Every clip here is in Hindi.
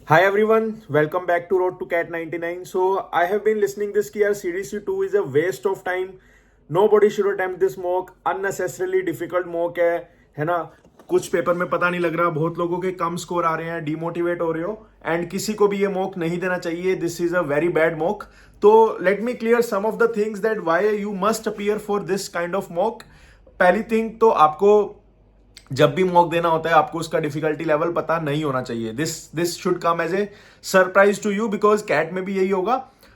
Hi everyone, welcome back to Road to Cat 99. So I have been listening this year CDC 2 is a waste of time. Nobody should attempt this mock. Unnecessarily difficult mock है ना. कुछ पेपर में पता नहीं लग रहा, बहुत लोगों के कम स्कोर आ रहे हैं, डिमोटिवेट हो रहे हो एंड किसी को भी ये मॉक नहीं देना चाहिए. This is a very bad mock. तो let me clear some of the things that why you must appear for this kind of mock. पहली थिंग तो आपको जब भी मॉक देना होता है आपको उसका डिफिकल्टी लेवल पता नहीं होना चाहिए. This should come as a surprise to you because CAT में भी यही होगा.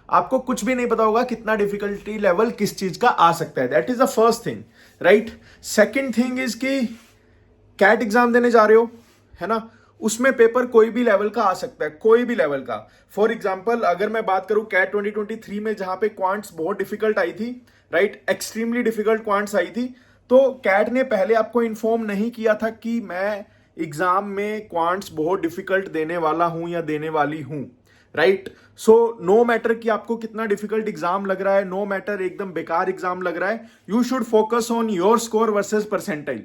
आपको कुछ भी नहीं पता होगा कितना डिफिकल्टी लेवल किस चीज का आ सकता है. That is the first thing, right. Second thing is कि कैट एग्जाम देने जा रहे हो, है ना, उसमें पेपर कोई भी लेवल का आ सकता है, कोई भी लेवल का. फॉर एग्जाम्पल अगर मैं बात करूं कैट 2023 में जहां पे क्वांट्स बहुत डिफिकल्ट आई थी, राइट, एक्सट्रीमली डिफिकल्ट क्वांट्स आई थी, तो कैट ने पहले आपको इन्फॉर्म नहीं किया था कि मैं एग्जाम में क्वांट्स बहुत डिफिकल्ट देने वाला हूं या देने वाली हूं, राइट. सो नो मैटर कि आपको कितना डिफिकल्ट एग्जाम लग रहा है, नो मैटर एकदम बेकार एग्जाम लग रहा है, you should focus on your score versus percentile,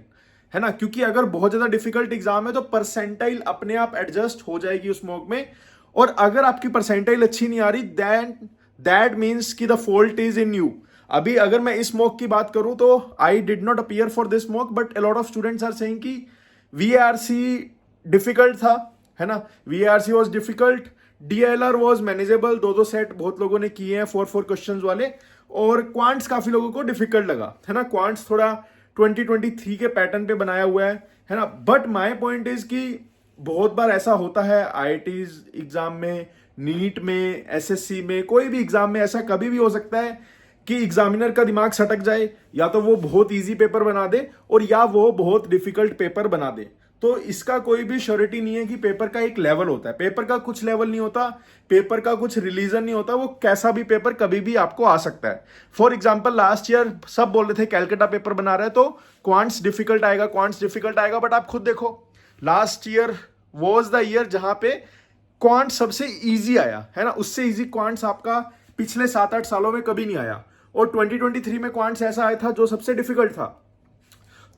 है ना. क्योंकि अगर बहुत ज्यादा डिफिकल्ट एग्जाम है तो परसेंटाइल अपने आप एडजस्ट हो जाएगी उस मॉक में. और अगर आपकी परसेंटाइल अच्छी नहीं आ रही देन दैट मीन्स कि the fault is in you. अभी अगर मैं इस मॉक की बात करूं तो I did not appear for this mock but a lot of students are saying कि वीआरसी डिफिकल्ट था, है ना. VRC was difficult, DLR was manageable. दो सेट बहुत लोगों ने किए हैं 4 क्वेश्चंस वाले. और क्वांट्स काफी लोगों को डिफिकल्ट लगा, है ना. क्वांट्स थोड़ा 2023 के पैटर्न पे बनाया हुआ है ना. बट माय पॉइंट इज कि बहुत बार ऐसा होता है आईआईटीज एग्जाम में, नीट में, एसएससी में, कोई भी एग्जाम में ऐसा कभी भी हो सकता है कि एग्जामिनर का दिमाग सटक जाए, या तो वो बहुत इजी पेपर बना दे और या वो बहुत डिफिकल्ट पेपर बना दे. तो इसका कोई भी श्योरिटी नहीं है कि पेपर का एक लेवल होता है. पेपर का कुछ लेवल नहीं होता, पेपर का कुछ रिलीजन नहीं होता, वो कैसा भी पेपर कभी भी आपको आ सकता है. फॉर एग्जाम्पल लास्ट ईयर सब बोल रहे थे कैलकाटा पेपर बना रहे हैं तो क्वांट्स डिफिकल्ट आएगा, क्वांट्स डिफिकल्ट आएगा. बट आप खुद देखो last year was the year जहां पे क्वांट्स सबसे ईजी आया, है ना. उससे ईजी क्वांट्स आपका पिछले 7-8 सालों में कभी नहीं आया. और 2023 में क्वांट्स ऐसा आया था जो सबसे डिफिकल्ट था.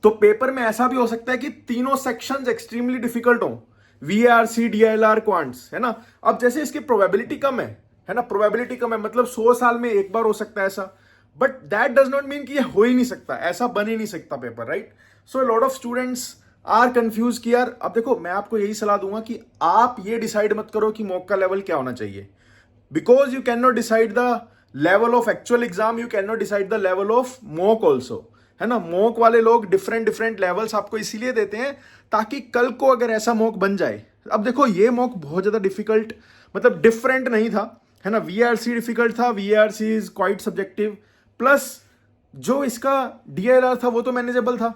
तो पेपर में ऐसा भी हो सकता है कि तीनों सेक्शंस एक्सट्रीमली डिफिकल्ट हो, वीआरसी, डीएलआर, क्वांट्स, है ना. अब जैसे इसकी प्रोबेबिलिटी कम है ना, प्रोबेबिलिटी कम है मतलब 100 साल में एक बार हो सकता है ऐसा. But that does not mean कि ये हो ही नहीं सकता, ऐसा बन ही नहीं सकता paper, right. So lot of students are confuse कि यार. अब देखो मैं आपको यही सलाह दूंगा कि आप ये डिसाइड मत करो कि मॉक का लेवल क्या होना चाहिए, because you can not decide the level of actual exam, you can not decide the level of mock also, है ना. मॉक वाले लोग डिफरेंट डिफरेंट लेवल्स आपको इसीलिए देते हैं ताकि कल को अगर ऐसा मॉक बन जाए. अब देखो ये मॉक बहुत ज्यादा डिफिकल्ट मतलब डिफरेंट नहीं था, है ना. वीआरसी डिफिकल्ट था, VRC is quite subjective, plus जो इसका डीएलआर था वो तो मैनेजेबल था,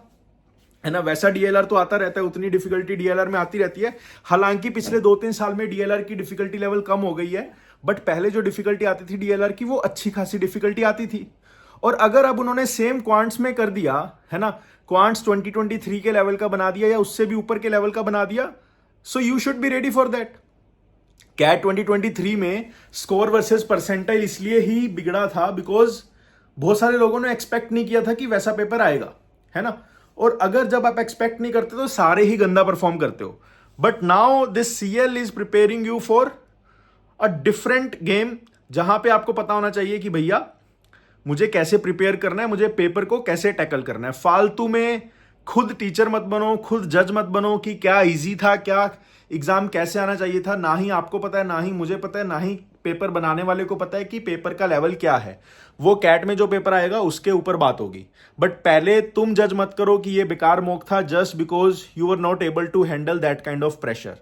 है ना. वैसा डीएलआर तो आता रहता है, उतनी डिफिकल्टी डीएलआर में आती रहती है. हालांकि पिछले 2-3 साल में डीएलआर की डिफिकल्टी लेवल कम हो गई है, बट पहले जो डिफिकल्टी आती थी डीएलआर की वो अच्छी खासी डिफिकल्टी आती थी. और अगर अब उन्होंने सेम क्वांट्स में कर दिया, है ना, क्वांट्स 2023 के लेवल का बना दिया या उससे भी ऊपर के लेवल का बना दिया, so you should be ready for that. CAT 2023 में स्कोर वर्सेस परसेंटाइल इसलिए ही बिगड़ा था बिकॉज बहुत सारे लोगों ने एक्सपेक्ट नहीं किया था कि वैसा पेपर आएगा, है ना. और अगर जब आप एक्सपेक्ट नहीं करते तो सारे ही गंदा परफॉर्म करते हो. But now this CL is preparing you for a different game, जहां पे आपको पता होना चाहिए कि भैया मुझे कैसे प्रिपेयर करना है, मुझे पेपर को कैसे टैकल करना है. फालतू में खुद टीचर मत बनो, खुद जज मत बनो कि क्या इजी था, क्या एग्जाम कैसे आना चाहिए था. ना ही आपको पता है, ना ही मुझे पता है, ना ही पेपर बनाने वाले को पता है कि पेपर का लेवल क्या है. वो कैट में जो पेपर आएगा उसके ऊपर बात होगी. बट पहले तुम जज मत करो कि ये बेकार मॉक था just because you are not able to handle that kind of pressure.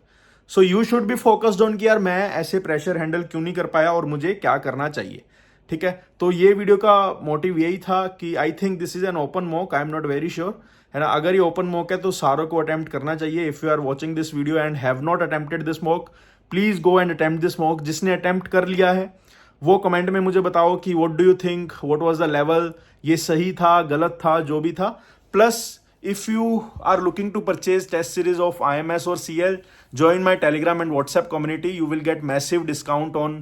So you should be focused on कि यार मैं ऐसे प्रेशर हैंडल क्यों नहीं कर पाया और मुझे क्या करना चाहिए, ठीक है. तो ये वीडियो का मोटिव यही था कि I think this is an open mock, I am not very sure, है ना. अगर ये ओपन मॉक है तो सारों को अटेम्प्ट करना चाहिए. If you are watching this video and have not attempted this mock, please go and attempt this mock. जिसने अटेम्प्ट कर लिया है वो कमेंट में मुझे बताओ कि what do you think, what was the level, ये सही था, गलत था, जो भी था. Plus if you are looking to purchase test series of IMS or CL, join my Telegram and WhatsApp community. You will get massive discount on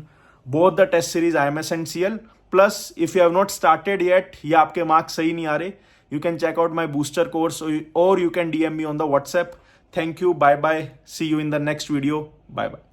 both the test series IMS and CL. Plus, if you have not started yet, या आपके मार्क्स सही नहीं आ रहे, you can check out my booster course or you can DM me on the WhatsApp. Thank you. Bye bye. See you in the next video. Bye bye.